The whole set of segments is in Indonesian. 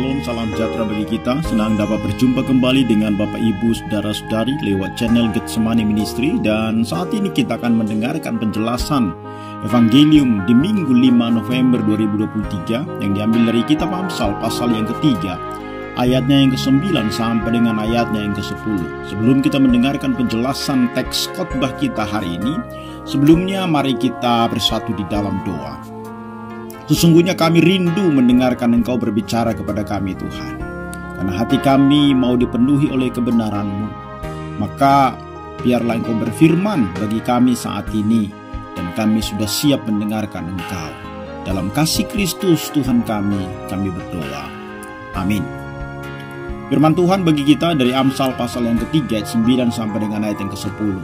Shalom, salam sejahtera bagi kita. Senang dapat berjumpa kembali dengan Bapak Ibu Saudara-saudari lewat channel Getsemani Ministry. Dan saat ini kita akan mendengarkan penjelasan Evangelium di Minggu 5 November 2023 yang diambil dari kitab Amsal pasal yang ketiga, ayatnya yang ke-9 sampai dengan ayatnya yang ke-10. Sebelum kita mendengarkan penjelasan teks khotbah kita hari ini, sebelumnya mari kita bersatu di dalam doa. Sesungguhnya kami rindu mendengarkan Engkau berbicara kepada kami, Tuhan. Karena hati kami mau dipenuhi oleh kebenaran-Mu. Maka biarlah Engkau berfirman bagi kami saat ini, dan kami sudah siap mendengarkan Engkau. Dalam kasih Kristus Tuhan kami berdoa. Amin. Firman Tuhan bagi kita dari Amsal pasal yang ketiga, ayat 9 sampai dengan ayat yang ke-10.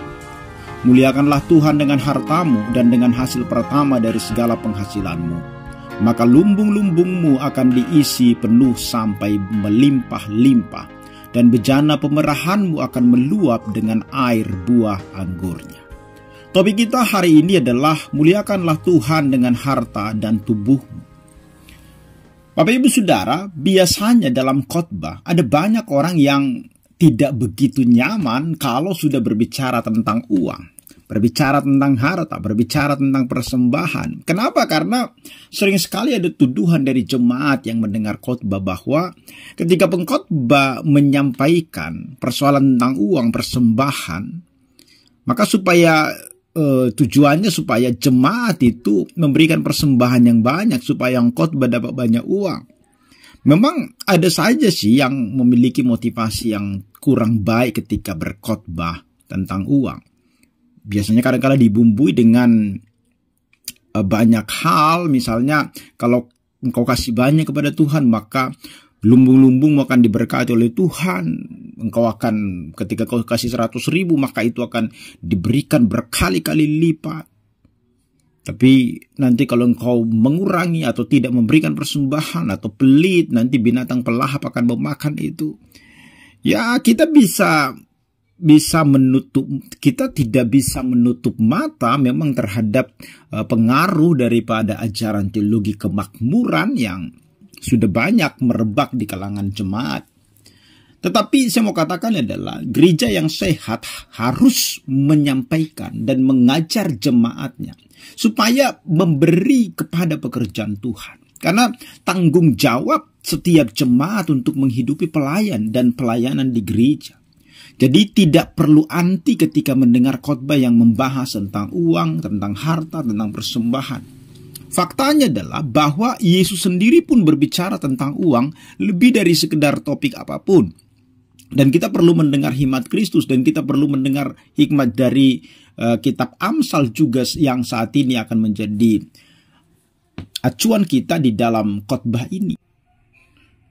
Muliakanlah Tuhan dengan hartamu dan dengan hasil pertama dari segala penghasilanmu. Maka lumbung-lumbungmu akan diisi penuh sampai melimpah-limpah, dan bejana pemerahanmu akan meluap dengan air buah anggurnya. Topik kita hari ini adalah muliakanlah Tuhan dengan harta dan tubuhmu. Bapak Ibu Saudara, biasanya dalam khotbah ada banyak orang yang tidak begitu nyaman kalau sudah berbicara tentang uang. Berbicara tentang harta, berbicara tentang persembahan. Kenapa? Karena sering sekali ada tuduhan dari jemaat yang mendengar khotbah bahwa ketika pengkhotbah menyampaikan persoalan tentang uang, persembahan, maka tujuannya supaya jemaat itu memberikan persembahan yang banyak, supaya khotbah dapat banyak uang. Memang ada saja sih yang memiliki motivasi yang kurang baik ketika berkhotbah tentang uang. Biasanya kadang-kadang dibumbui dengan banyak hal. Misalnya kalau engkau kasih banyak kepada Tuhan, maka lumbung-lumbungmu akan diberkati oleh Tuhan. Engkau akan, ketika kau kasih 100.000, maka itu akan diberikan berkali-kali lipat. Tapi nanti kalau engkau mengurangi atau tidak memberikan persembahan atau pelit, nanti binatang pelahap akan memakan itu. Ya, kita tidak bisa menutup mata memang terhadap pengaruh daripada ajaran teologi kemakmuran yang sudah banyak merebak di kalangan jemaat. Tetapi saya mau katakan adalah gereja yang sehat harus menyampaikan dan mengajar jemaatnya supaya memberi kepada pekerjaan Tuhan. Karena tanggung jawab setiap jemaat untuk menghidupi pelayan dan pelayanan di gereja. Jadi tidak perlu anti ketika mendengar khotbah yang membahas tentang uang, tentang harta, tentang persembahan. Faktanya adalah bahwa Yesus sendiri pun berbicara tentang uang lebih dari sekedar topik apapun. Dan kita perlu mendengar hikmat Kristus, dan kita perlu mendengar hikmat dari kitab Amsal juga yang saat ini akan menjadi acuan kita di dalam khotbah ini.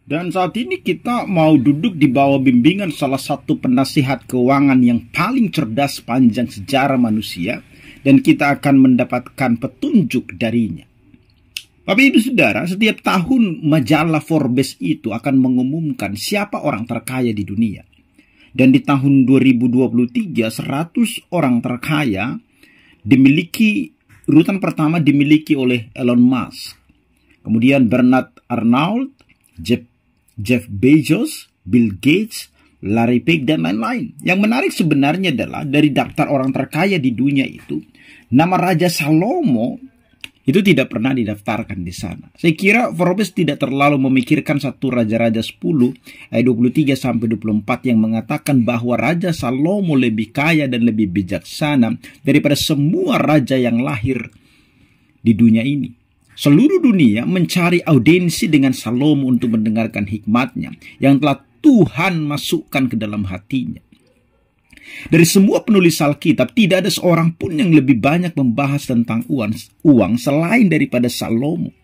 Dan saat ini kita mau duduk di bawah bimbingan salah satu penasihat keuangan yang paling cerdas sepanjang sejarah manusia, dan kita akan mendapatkan petunjuk darinya. Bapak Ibu Saudara, setiap tahun majalah Forbes itu akan mengumumkan siapa orang terkaya di dunia. Dan di tahun 2023, 100 orang terkaya urutan pertama dimiliki oleh Elon Musk. Kemudian Bernard Arnault, Jeff Bezos, Bill Gates, Larry Page, dan lain-lain. Yang menarik sebenarnya adalah dari daftar orang terkaya di dunia itu, nama Raja Salomo itu tidak pernah didaftarkan di sana. Saya kira Forbes tidak terlalu memikirkan satu Raja-Raja 10 ayat 23-24 yang mengatakan bahwa Raja Salomo lebih kaya dan lebih bijaksana daripada semua raja yang lahir di dunia ini. Seluruh dunia mencari audiensi dengan Salomo untuk mendengarkan hikmatnya yang telah Tuhan masukkan ke dalam hatinya. Dari semua penulis Alkitab, tidak ada seorang pun yang lebih banyak membahas tentang uang selain daripada Salomo.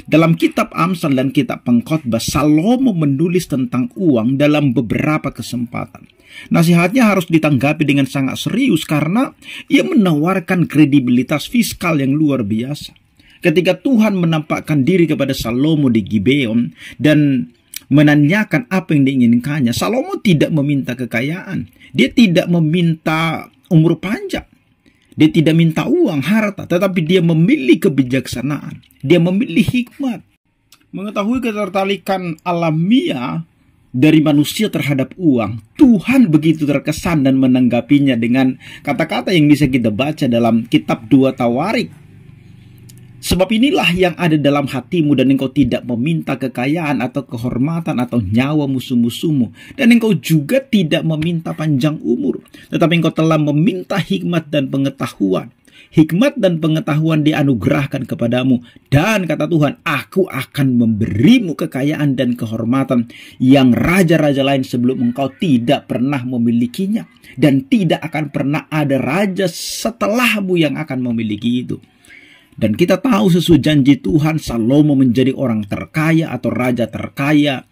Dalam kitab Amsal dan kitab Pengkhotbah, Salomo menulis tentang uang dalam beberapa kesempatan. Nasihatnya harus ditanggapi dengan sangat serius karena ia menawarkan kredibilitas fiskal yang luar biasa. Ketika Tuhan menampakkan diri kepada Salomo di Gibeon dan menanyakan apa yang diinginkannya, Salomo tidak meminta kekayaan. Dia tidak meminta umur panjang. Dia tidak minta uang, harta, tetapi dia memilih kebijaksanaan. Dia memilih hikmat. Mengetahui ketertarikan alamiah dari manusia terhadap uang, Tuhan begitu terkesan dan menanggapinya dengan kata-kata yang bisa kita baca dalam kitab 2 Tawarik. Sebab inilah yang ada dalam hatimu, dan engkau tidak meminta kekayaan atau kehormatan atau nyawa musuh-musuhmu, dan engkau juga tidak meminta panjang umur, tetapi engkau telah meminta hikmat dan pengetahuan. Hikmat dan pengetahuan dianugerahkan kepadamu, dan kata Tuhan, aku akan memberimu kekayaan dan kehormatan yang raja-raja lain sebelum engkau tidak pernah memilikinya, dan tidak akan pernah ada raja setelahmu yang akan memiliki itu. Dan kita tahu sesuai janji Tuhan, Salomo menjadi orang terkaya atau raja terkaya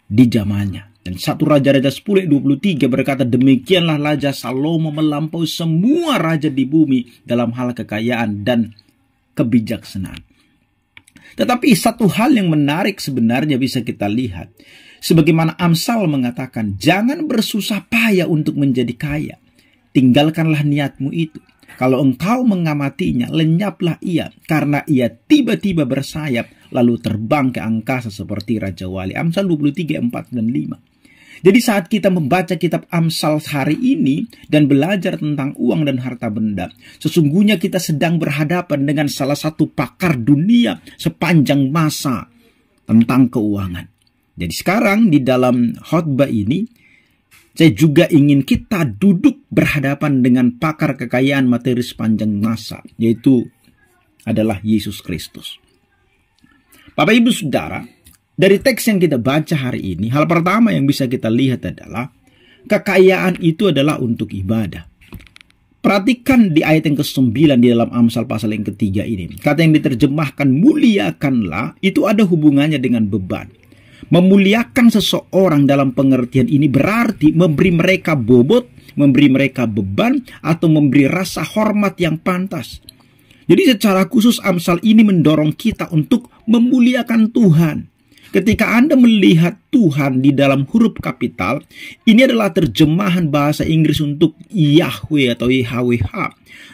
di zamannya. Dan 1 Raja-Raja 10:23 berkata, demikianlah Raja Salomo melampaui semua raja di bumi dalam hal kekayaan dan kebijaksanaan. Tetapi satu hal yang menarik sebenarnya bisa kita lihat. Sebagaimana Amsal mengatakan, jangan bersusah payah untuk menjadi kaya. Tinggalkanlah niatmu itu. Kalau engkau mengamatinya, lenyaplah ia, karena ia tiba-tiba bersayap, lalu terbang ke angkasa seperti Raja Wali. Amsal 23:4 dan 5. Jadi saat kita membaca kitab Amsal hari ini dan belajar tentang uang dan harta benda, sesungguhnya kita sedang berhadapan dengan salah satu pakar dunia sepanjang masa tentang keuangan. Jadi sekarang di dalam khotbah ini, saya juga ingin kita duduk berhadapan dengan pakar kekayaan materi sepanjang masa, yaitu adalah Yesus Kristus. Bapak Ibu Saudara, dari teks yang kita baca hari ini, hal pertama yang bisa kita lihat adalah kekayaan itu adalah untuk ibadah. Perhatikan di ayat yang ke-9 di dalam Amsal pasal yang ketiga ini. Kata yang diterjemahkan muliakanlah itu ada hubungannya dengan beban. Memuliakan seseorang dalam pengertian ini berarti memberi mereka bobot, memberi mereka beban, atau memberi rasa hormat yang pantas. Jadi secara khusus Amsal ini mendorong kita untuk memuliakan Tuhan. Ketika Anda melihat Tuhan di dalam huruf kapital, ini adalah terjemahan bahasa Inggris untuk Yahweh atau YHWH.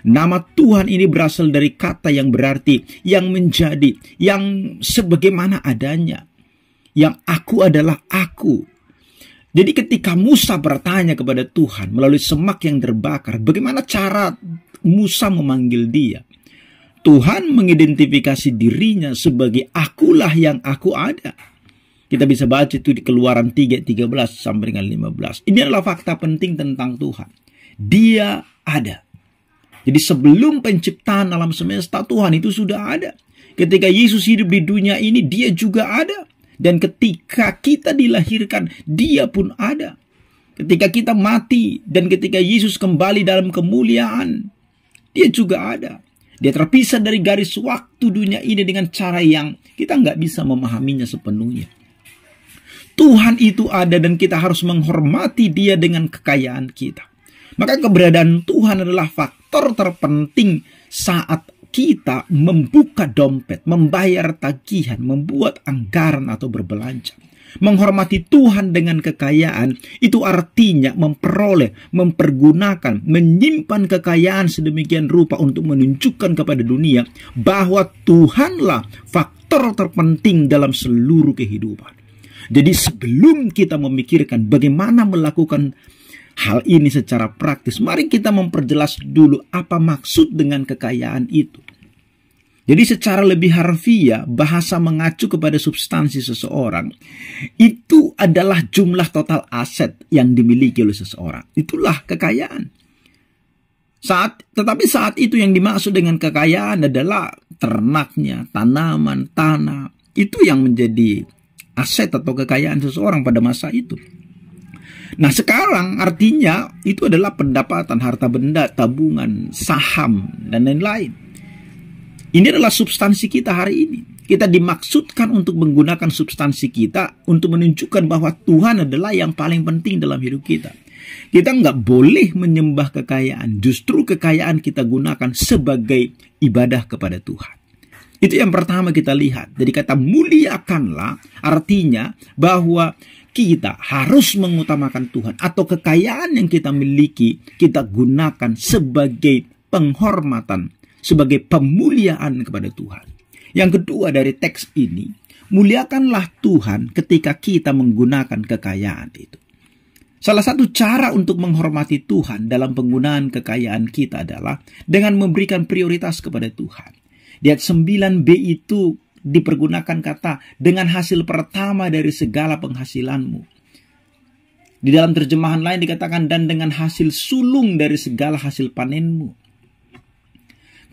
Nama Tuhan ini berasal dari kata yang berarti yang menjadi, yang sebagaimana adanya. Yang aku adalah aku. Jadi ketika Musa bertanya kepada Tuhan melalui semak yang terbakar, bagaimana cara Musa memanggil dia? Tuhan mengidentifikasi dirinya sebagai akulah yang aku ada. Kita bisa baca itu di Keluaran 3:13 sampai dengan 15. Ini adalah fakta penting tentang Tuhan. Dia ada. Jadi sebelum penciptaan alam semesta, Tuhan itu sudah ada. Ketika Yesus hidup di dunia ini, dia juga ada. Dan ketika kita dilahirkan, dia pun ada. Ketika kita mati dan ketika Yesus kembali dalam kemuliaan, dia juga ada. Dia terpisah dari garis waktu dunia ini dengan cara yang kita nggak bisa memahaminya sepenuhnya. Tuhan itu ada dan kita harus menghormati dia dengan kekayaan kita. Maka keberadaan Tuhan adalah faktor terpenting saat kita membuka dompet, membayar tagihan, membuat anggaran atau berbelanja. Menghormati Tuhan dengan kekayaan itu artinya memperoleh, mempergunakan, menyimpan kekayaan sedemikian rupa untuk menunjukkan kepada dunia bahwa Tuhanlah faktor terpenting dalam seluruh kehidupan. Jadi sebelum kita memikirkan bagaimana melakukan hal ini secara praktis, mari kita memperjelas dulu apa maksud dengan kekayaan itu. Jadi secara lebih harfiah, bahasa mengacu kepada substansi seseorang, itu adalah jumlah total aset yang dimiliki oleh seseorang. Itulah kekayaan. Tetapi saat itu yang dimaksud dengan kekayaan adalah ternaknya, tanaman, tanah. Itu yang menjadi aset atau kekayaan seseorang pada masa itu. Nah sekarang artinya itu adalah pendapatan, harta benda, tabungan, saham, dan lain-lain. Ini adalah substansi kita hari ini. Kita dimaksudkan untuk menggunakan substansi kita untuk menunjukkan bahwa Tuhan adalah yang paling penting dalam hidup kita. Kita nggak boleh menyembah kekayaan. Justru kekayaan kita gunakan sebagai ibadah kepada Tuhan. Itu yang pertama kita lihat. Jadi kata muliakanlah artinya bahwa kita harus mengutamakan Tuhan. Atau kekayaan yang kita miliki kita gunakan sebagai penghormatan, sebagai pemuliaan kepada Tuhan. Yang kedua dari teks ini, muliakanlah Tuhan ketika kita menggunakan kekayaan itu. Salah satu cara untuk menghormati Tuhan dalam penggunaan kekayaan kita adalah dengan memberikan prioritas kepada Tuhan. Di ayat 9b itu dipergunakan kata dengan hasil pertama dari segala penghasilanmu. Di dalam terjemahan lain dikatakan dan dengan hasil sulung dari segala hasil panenmu.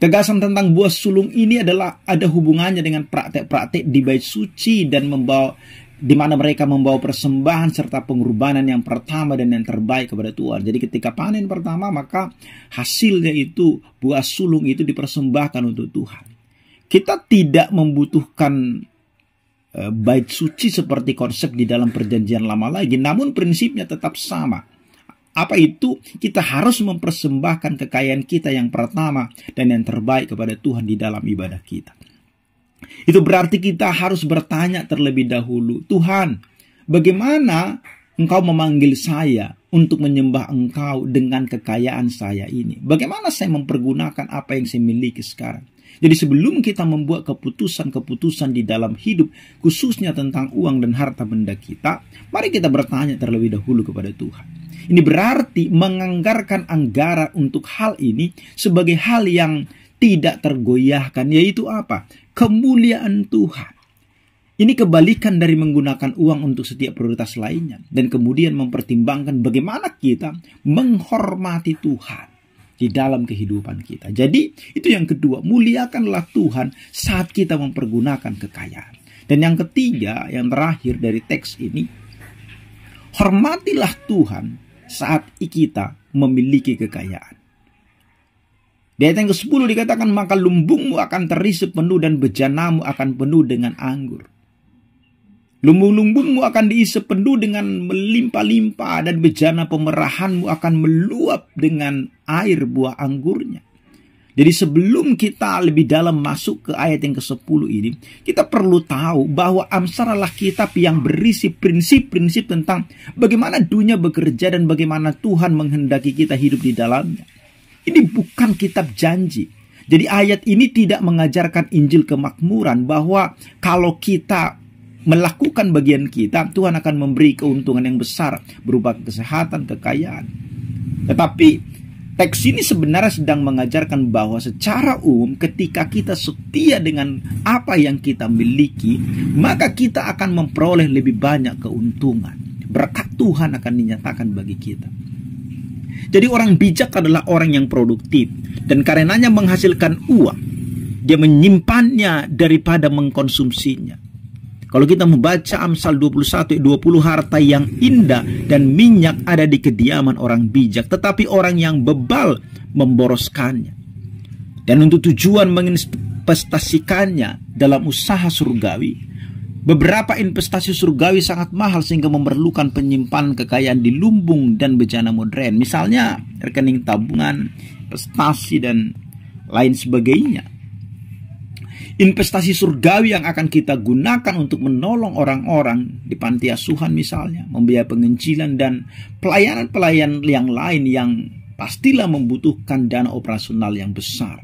Gagasan tentang buah sulung ini adalah ada hubungannya dengan praktek-praktek di bait suci dan di mana mereka membawa persembahan serta pengorbanan yang pertama dan yang terbaik kepada Tuhan. Jadi ketika panen pertama, maka hasilnya itu buah sulung itu dipersembahkan untuk Tuhan. Kita tidak membutuhkan bait suci seperti konsep di dalam perjanjian lama lagi, namun prinsipnya tetap sama. Apa itu? Kita harus mempersembahkan kekayaan kita yang pertama dan yang terbaik kepada Tuhan di dalam ibadah kita. Itu berarti kita harus bertanya terlebih dahulu, Tuhan, bagaimana Engkau memanggil saya untuk menyembah Engkau dengan kekayaan saya ini? Bagaimana saya mempergunakan apa yang saya miliki sekarang? Jadi sebelum kita membuat keputusan-keputusan di dalam hidup, khususnya tentang uang dan harta benda kita, mari kita bertanya terlebih dahulu kepada Tuhan. Ini berarti menganggarkan anggaran untuk hal ini sebagai hal yang tidak tergoyahkan, yaitu apa? Kemuliaan Tuhan. Ini kebalikan dari menggunakan uang untuk setiap prioritas lainnya. Dan kemudian mempertimbangkan bagaimana kita menghormati Tuhan di dalam kehidupan kita. Jadi itu yang kedua, muliakanlah Tuhan saat kita mempergunakan kekayaan. Dan yang ketiga, yang terakhir dari teks ini, hormatilah Tuhan saat kita memiliki kekayaan. Di ayat yang ke-10 dikatakan, maka lumbungmu akan terisi penuh dan bejanamu akan penuh dengan anggur. Lumbung-lumbungmu akan diisi penuh dengan melimpah-limpah dan bejana pemerahanmu akan meluap dengan air buah anggurnya. Jadi sebelum kita lebih dalam masuk ke ayat yang ke-10 ini, kita perlu tahu bahwa Amsal adalah kitab yang berisi prinsip-prinsip tentang bagaimana dunia bekerja dan bagaimana Tuhan menghendaki kita hidup di dalamnya. Ini bukan kitab janji. Jadi ayat ini tidak mengajarkan Injil kemakmuran bahwa kalau kita melakukan bagian kita, Tuhan akan memberi keuntungan yang besar berupa kesehatan, kekayaan. Tetapi teks ini sebenarnya sedang mengajarkan bahwa secara umum ketika kita setia dengan apa yang kita miliki, maka kita akan memperoleh lebih banyak keuntungan. Berkat Tuhan akan dinyatakan bagi kita. Jadi orang bijak adalah orang yang produktif, dan karenanya menghasilkan uang, dia menyimpannya daripada mengkonsumsinya. Kalau kita membaca Amsal 21, 20, harta yang indah dan minyak ada di kediaman orang bijak, tetapi orang yang bebal memboroskannya. Dan untuk tujuan menginvestasikannya dalam usaha surgawi. Beberapa investasi surgawi sangat mahal sehingga memerlukan penyimpanan kekayaan di lumbung dan bejana modern. Misalnya rekening tabungan, investasi, dan lain sebagainya. Investasi surgawi yang akan kita gunakan untuk menolong orang-orang di panti asuhan misalnya, membiayai penginjilan dan pelayanan-pelayanan yang lain yang pastilah membutuhkan dana operasional yang besar.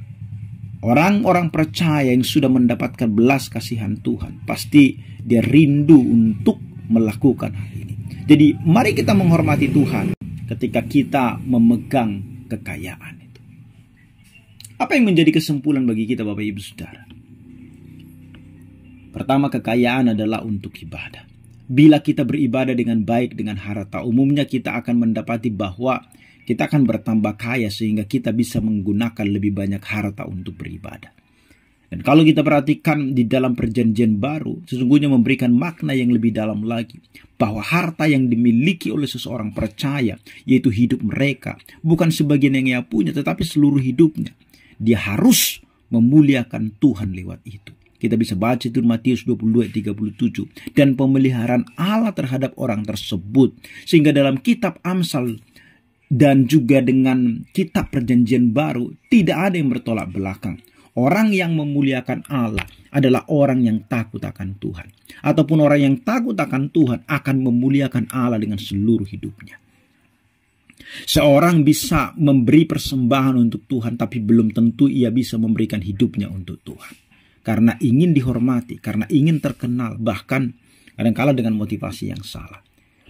Orang-orang percaya yang sudah mendapatkan belas kasihan Tuhan, pasti dia rindu untuk melakukan hal ini. Jadi mari kita menghormati Tuhan ketika kita memegang kekayaan itu. Apa yang menjadi kesimpulan bagi kita Bapak Ibu Saudara? Pertama, kekayaan adalah untuk ibadah. Bila kita beribadah dengan baik dengan harta, umumnya kita akan mendapati bahwa kita akan bertambah kaya sehingga kita bisa menggunakan lebih banyak harta untuk beribadah. Dan kalau kita perhatikan di dalam perjanjian baru, sesungguhnya memberikan makna yang lebih dalam lagi. Bahwa harta yang dimiliki oleh seseorang percaya, yaitu hidup mereka, bukan sebagian yang ia punya, tetapi seluruh hidupnya. Dia harus memuliakan Tuhan lewat itu. Kita bisa baca itu Matius 22:37. Dan pemeliharaan Allah terhadap orang tersebut. Sehingga dalam kitab Amsal dan juga dengan kitab perjanjian baru tidak ada yang bertolak belakang. Orang yang memuliakan Allah adalah orang yang takut akan Tuhan. Ataupun orang yang takut akan Tuhan akan memuliakan Allah dengan seluruh hidupnya. Seorang bisa memberi persembahan untuk Tuhan, tapi belum tentu ia bisa memberikan hidupnya untuk Tuhan. karena ingin dihormati, karena ingin terkenal, bahkan kadang-kala dengan motivasi yang salah.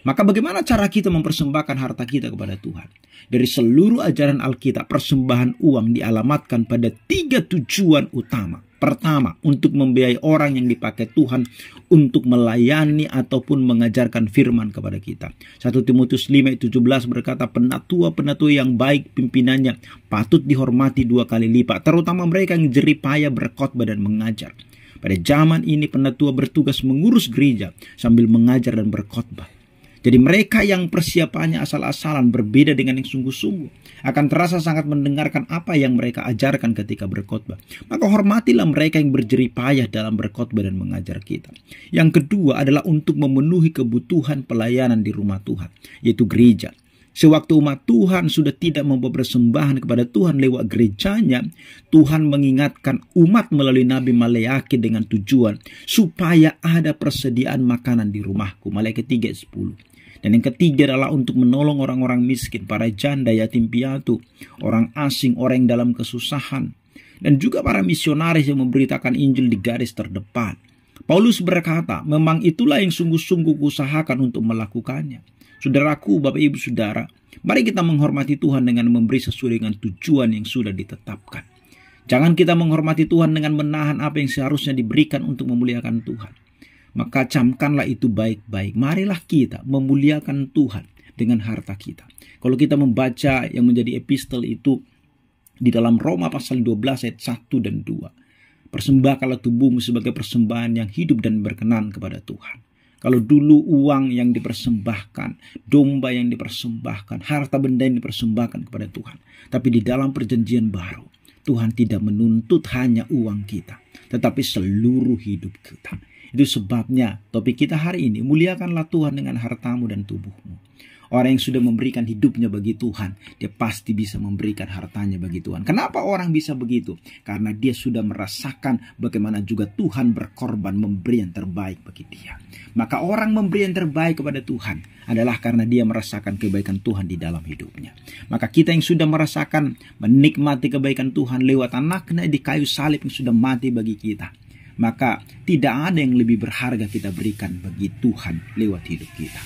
Maka bagaimana cara kita mempersembahkan harta kita kepada Tuhan? Dari seluruh ajaran Alkitab, persembahan uang dialamatkan pada 3 tujuan utama. Pertama, untuk membiayai orang yang dipakai Tuhan untuk melayani ataupun mengajarkan firman kepada kita. 1 Timotius 5:17 berkata, penatua-penatua yang baik pimpinannya patut dihormati 2 kali lipat, terutama mereka yang jerih payah berkhotbah dan mengajar. Pada zaman ini penatua bertugas mengurus gereja sambil mengajar dan berkhotbah. Jadi mereka yang persiapannya asal-asalan berbeda dengan yang sungguh-sungguh akan terasa sangat mendengarkan apa yang mereka ajarkan ketika berkhotbah. Maka hormatilah mereka yang berjerih payah dalam berkhotbah dan mengajar kita. Yang kedua adalah untuk memenuhi kebutuhan pelayanan di rumah Tuhan, yaitu gereja. Sewaktu umat Tuhan sudah tidak membawa persembahan kepada Tuhan lewat gerejanya, Tuhan mengingatkan umat melalui Nabi Maleakhi dengan tujuan supaya ada persediaan makanan di rumahku. Maleakhi 3:10. Dan yang ketiga adalah untuk menolong orang-orang miskin, para janda, yatim piatu, orang asing, orang yang dalam kesusahan. Dan juga para misionaris yang memberitakan Injil di garis terdepan. Paulus berkata, memang itulah yang sungguh-sungguh kuusahakan untuk melakukannya. Saudaraku, Bapak Ibu Saudara, mari kita menghormati Tuhan dengan memberi sesuai dengan tujuan yang sudah ditetapkan. Jangan kita menghormati Tuhan dengan menahan apa yang seharusnya diberikan untuk memuliakan Tuhan. Maka camkanlah itu baik-baik. Marilah kita memuliakan Tuhan dengan harta kita. Kalau kita membaca yang menjadi epistel itu di dalam Roma pasal 12 ayat 1 dan 2. Persembahkanlah tubuhmu sebagai persembahan yang hidup dan berkenan kepada Tuhan. Kalau dulu uang yang dipersembahkan, domba yang dipersembahkan, harta benda yang dipersembahkan kepada Tuhan. Tapi di dalam perjanjian baru, Tuhan tidak menuntut hanya uang kita, tetapi seluruh hidup kita. Itu sebabnya topik kita hari ini, muliakanlah Tuhan dengan hartamu dan tubuhmu. Orang yang sudah memberikan hidupnya bagi Tuhan, dia pasti bisa memberikan hartanya bagi Tuhan. Kenapa orang bisa begitu? Karena dia sudah merasakan bagaimana juga Tuhan berkorban memberi yang terbaik bagi dia. Maka orang memberi yang terbaik kepada Tuhan adalah karena dia merasakan kebaikan Tuhan di dalam hidupnya. Maka kita yang sudah merasakan menikmati kebaikan Tuhan lewat anaknya di kayu salib yang sudah mati bagi kita, maka tidak ada yang lebih berharga kita berikan bagi Tuhan lewat hidup kita.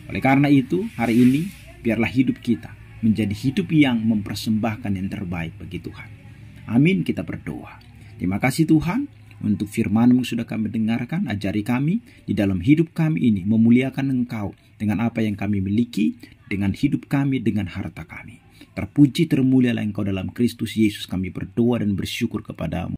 Oleh karena itu, hari ini biarlah hidup kita menjadi hidup yang mempersembahkan yang terbaik bagi Tuhan. Amin, kita berdoa. Terima kasih Tuhan untuk firman-Mu sudah kami dengarkan. Ajari kami di dalam hidup kami ini memuliakan Engkau dengan apa yang kami miliki, dengan hidup kami, dengan harta kami. Terpuji termulialah Engkau dalam Kristus Yesus, kami berdoa dan bersyukur kepadamu.